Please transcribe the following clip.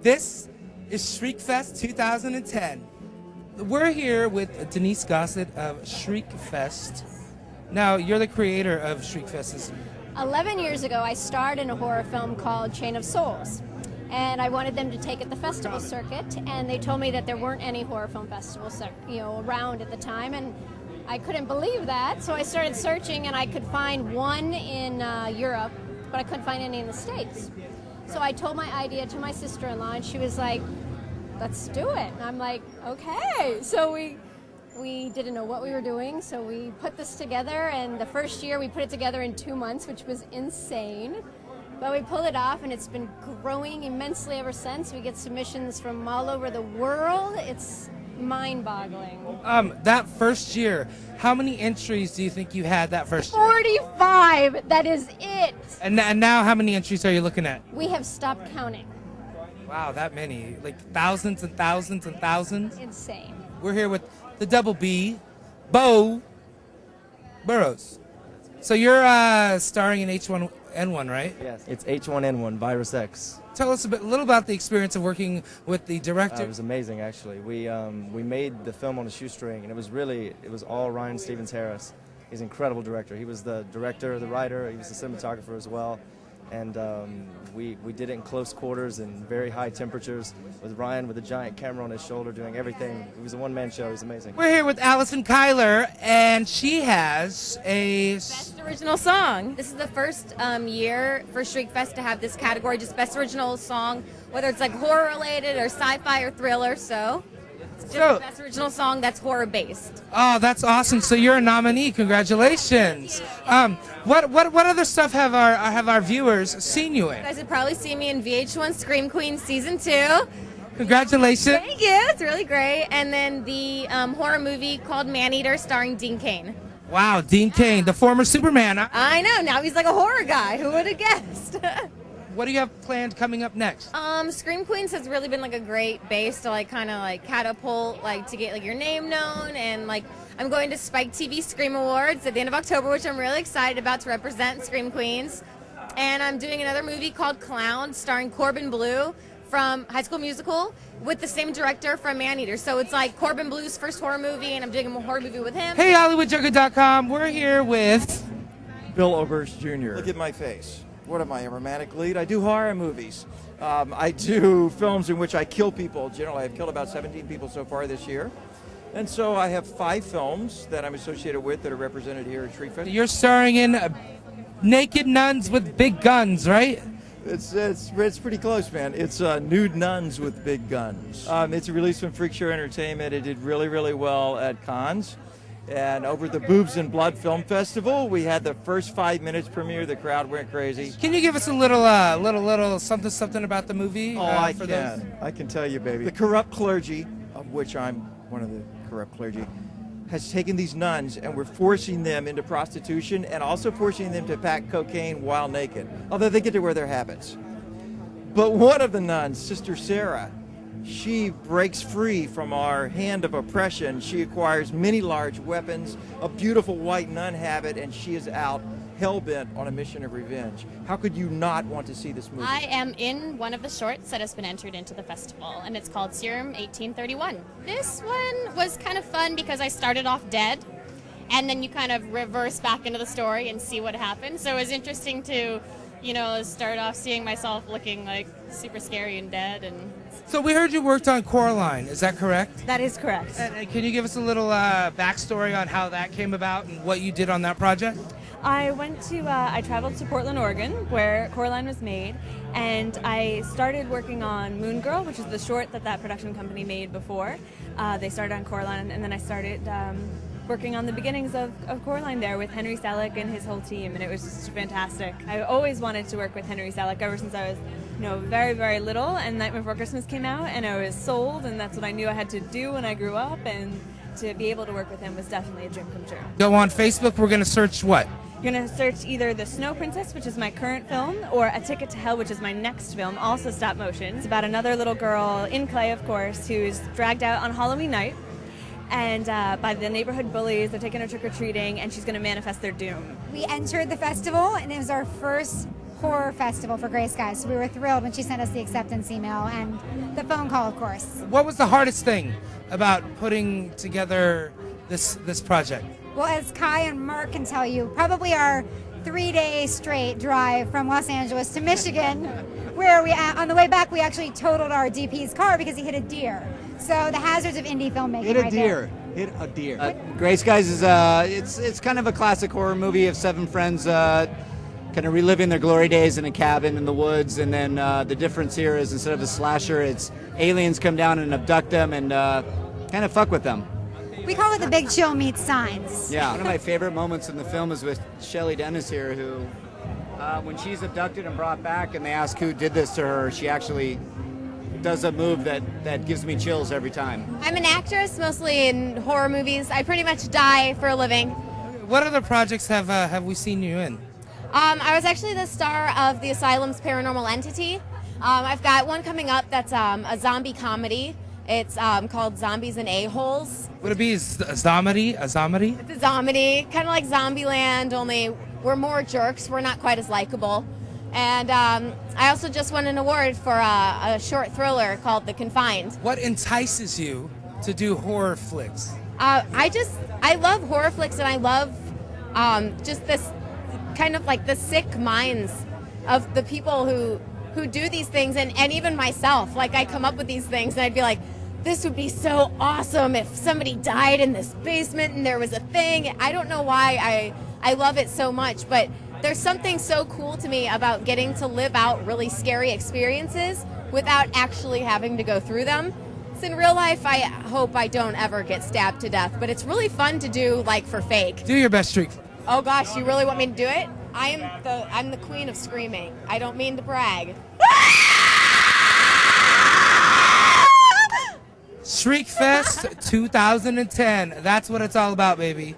This is Shriekfest 2010. We're here with Denise Gossett of Shriekfest. Now, you're the creator of Shriekfest. 11 years ago, I starred in a horror film called Chain of Souls. And I wanted them to take it the festival circuit, and they told me that there weren't any horror film festivals, around at the time, and I couldn't believe that. So I started searching, and I could find one in Europe, but I couldn't find any in the States. So I told my idea to my sister-in-law, and she was like, "Let's do it." And I'm like, "Okay." So we didn't know what we were doing, so we put this together, and the first year we put it together in 2 months, which was insane. But we pulled it off, and it's been growing immensely ever since. We get submissions from all over the world. It's mind-boggling. That first year, how many entries do you think you had that first year? 45! That is it! And now how many entries are you looking at? We have stopped counting. Wow, that many. Like thousands and thousands and thousands? Insane. We're here with the double B, Bo Burrows. So you're starring in H1N1, right? Yes, it's H1N1, Virus X. Tell us a little about the experience of working with the director. It was amazing, actually. We made the film on a shoestring, and it was all Ryan Stevens-Harris. He's an incredible director. He was the director, the writer, he was the cinematographer as well. And we did it in close quarters and very high temperatures with Ryan with a giant camera on his shoulder doing everything. It was a one-man show. It was amazing. We're here with Allison Kyler, and she has a Best Original Song. This is the first year for Shriekfest to have this category, just Best Original Song, whether it's like horror-related or sci-fi or thriller, so it's just Best Original Song that's horror-based. Oh, that's awesome. So you're a nominee. Congratulations. What other stuff have our viewers seen you in? You guys have probably seen me in VH1 Scream Queen Season 2. Congratulations. Thank you. It's really great. And then the horror movie called Maneater starring Dean Cain. Wow, Dean Cain, the former Superman. I know. Now he's like a horror guy. Who would have guessed? What do you have planned coming up next? Scream Queens has really been like a great base to like kind of like catapult like to get like your name known, and like I'm going to Spike TV Scream Awards at the end of October, which I'm really excited about to represent Scream Queens. And I'm doing another movie called Clown starring Corbin Bleu from High School Musical with the same director from Maneater. So it's like Corbin Bleu's first horror movie, and I'm doing a horror movie with him. Hey, HollywoodJunket.com. We're here with Bill Oberst Jr. Look at my face. What am I, a romantic lead? I do horror movies. I do films in which I kill people. Generally, I've killed about 17 people so far this year. And so I have 5 films that I'm associated with that are represented here at Shriekfest. You're starring in Naked Nuns with Big Guns, right? It's pretty close, man. It's Nude Nuns with Big Guns. It's a release from Freak Show Entertainment. It did really, really well at Cannes. And over the Boobs and Blood Film Festival, we had the first 5 minutes premiere. The crowd went crazy. Can you give us a little something about the movie? I can tell you, baby. The corrupt clergy, of which I'm one of the corrupt clergy, has taken these nuns and we're forcing them into prostitution and also forcing them to pack cocaine while naked, although they get to wear their habits. But one of the nuns, Sister Sarah, she breaks free from our hand of oppression. She acquires many large weapons, a beautiful white nun habit, and she is out hell-bent on a mission of revenge. How could you not want to see this movie? I am in one of the shorts that has been entered into the festival, and it's called Serum 1831. This one was kind of fun because I started off dead, and then you kind of reverse back into the story and see what happened. So it was interesting to, start off seeing myself looking like super scary and dead. And so we heard you worked on Coraline. Is that correct? That is correct. And can you give us a little backstory on how that came about and what you did on that project? I traveled to Portland, Oregon, where Coraline was made, and I started working on Moon Girl, which is the short that production company made before. They started on Coraline, and then I started working on the beginnings of Coraline there with Henry Selick and his whole team, and it was just fantastic. I always wanted to work with Henry Selick ever since I was very, very little, and Night Before Christmas came out, and I was sold, and that's what I knew I had to do when I grew up, and to be able to work with him was definitely a dream come true. Go on Facebook, we're going to search what? You're going to search either The Snow Princess, which is my current film, or A Ticket to Hell, which is my next film, also stop motion. It's about another little girl, in clay of course, who's dragged out on Halloween night, and by the neighborhood bullies. They're taking her trick-or-treating, and she's going to manifest their doom. We entered the festival, and it was our first horror festival for Gray Skies. So we were thrilled when she sent us the acceptance email and the phone call, of course. What was the hardest thing about putting together this project? Well, as Kai and Mark can tell you, probably our 3-day straight drive from Los Angeles to Michigan, where on the way back we actually totaled our DP's car because he hit a deer. So the hazards of indie filmmaking. Hit a deer. Gray Skies is it's kind of a classic horror movie of 7 friends kind of reliving their glory days in a cabin in the woods, and then the difference here is instead of a slasher, it's aliens come down and abduct them and kind of fuck with them. We call it the Big Chill meets Signs. Yeah, one of my favorite moments in the film is with Shelley Dennis here, who, when she's abducted and brought back and they ask who did this to her, she actually does a move that gives me chills every time. I'm an actress, mostly in horror movies. I pretty much die for a living. What other projects have we seen you in? I was actually the star of The Asylum's Paranormal Entity. I've got one coming up that's a zombie comedy. It's called Zombies and A-Holes. Would it be a zomedy? A zomedy? It's a zomedy, kind of like Zombieland, only we're more jerks. We're not quite as likable. And I also just won an award for a short thriller called The Confined. What entices you to do horror flicks? I love horror flicks, and I love just this kind of like the sick minds of the people who do these things, and even myself. Like, I come up with these things and I'd be like, this would be so awesome if somebody died in this basement and there was a thing. I don't know why I love it so much, but there's something so cool to me about getting to live out really scary experiences without actually having to go through them. So in real life, I hope I don't ever get stabbed to death, but it's really fun to do, like, for fake. Do your best, Shriek. Oh gosh, you really want me to do it? I'm the queen of screaming. I don't mean to brag. Shriekfest 2010. That's what it's all about, baby.